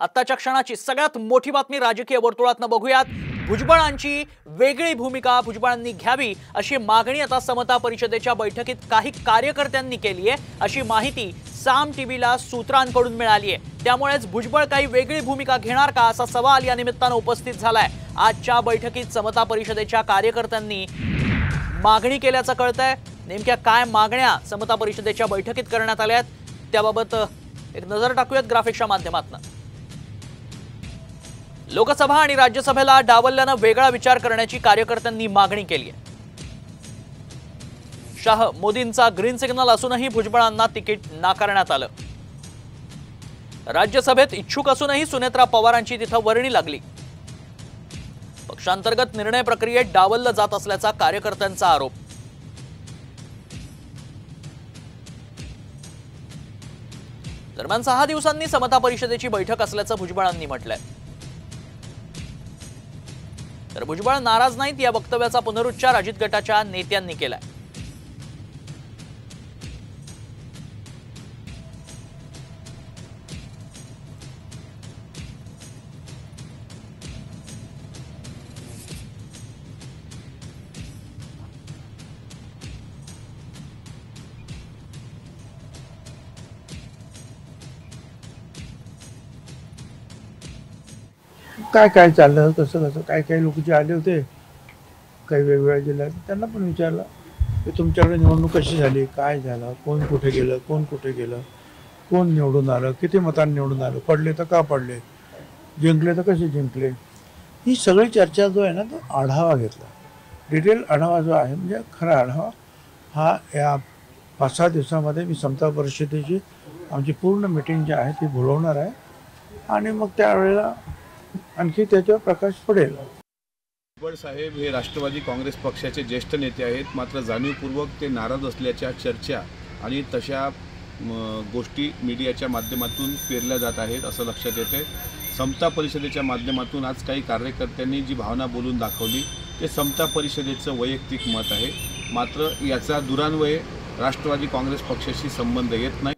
आत्ताच्या क्षणाची सगळ्यात मोठी बातमी राजकीय वर्तुळातनं बघूयात। भुजबळांची वेगळी भूमिका भुजबळांनी घ्यावी अशी मागणी आता समता परिषदेच्या बैठकीत काही कार्यकर्त्यांनी केली आहे, अशी माहिती साम टीव्हीला सूत्रांकडून मिळाली आहे। त्यामुळेच भुजबळ काही वेगळी भूमिका घेणार का असा सवाल या निमित्तानं उपस्थित झालाय। आजच्या बैठकीत समता परिषदेच्या कार्यकर्त्यांनी मागणी केल्याचं कळतंय। नेमक्या काय मागण्या समता परिषदेच्या बैठकीत करण्यात आल्या आहेत त्याबाबत एक नजर टाकूयात ग्राफिक्सच्या माध्यमातून। लोकसभा आणि राज्यसभेला डावलल्यानं वेगळा विचार करण्याची कार्यकर्त्यांनी मागणी केली आहे। शाह मोदींचा ग्रीन सिग्नल असूनही भुजबळांना तिकीट नाकारण्यात आलं। राज्यसभेत इच्छुक असूनही सुनेत्रा पवारांची तिथं वर्णी लागली। पक्षांतर्गत निर्णय प्रक्रियेत डावललं जात असल्याचा कार्यकर्त्यांचा आरोप। दरम्यान 6 दिवसांनी समता परिषदेची बैठक असल्याचं भुजबळांनी म्हटलंय। तर भुजबळ नाराज नाहीत या वक्तव्याचा पुनरुच्चार अजित गटाच्या नेत्यांनी केलाय। काय काय चाललं कसं कसं काय काय लोक जे आले होते काही वेगवेगळ्या जिल्ह्यात त्यांना पण विचारलं की तुमच्याकडे निवडणूक कशी झाली, काय झालं, कोण कुठे गेलं, कोण निवडून आलं, किती मतांनी निवडून आलं, पडले तर का पडले, जिंकले तर कसे जिंकले, ही सगळी चर्चा जो आहे ना तो आढावा घेतला। डिटेल आढावा जो आहे म्हणजे खरा आढावा हा या 5-6 दिवसामध्ये मी समता परिषदेची आमची पूर्ण मीटिंग जी आहे ती बोलवणार आहे आणि मग त्यावेळेला आणखी त्याच्यावर प्रकाश पडेल। भुजबळ साहेब हे राष्ट्रवादी काँग्रेस पक्षाचे ज्येष्ठ नेते आहेत, मात्र जाणीवपूर्वक ते नाराज असल्याच्या चर्चा आणि तशा गोष्टी मीडियाच्या माध्यमातून पेरल्या जात आहेत असं लक्षात येते। समता परिषदेच्या माध्यमातून आज काही कार्यकर्त्यांनी जी भावना बोलून दाखवली ते समता परिषदेचं वैयक्तिक मत आहे, मात्र याचा दुरान्वये राष्ट्रवादी काँग्रेस पक्षाशी संबंध येत नाही।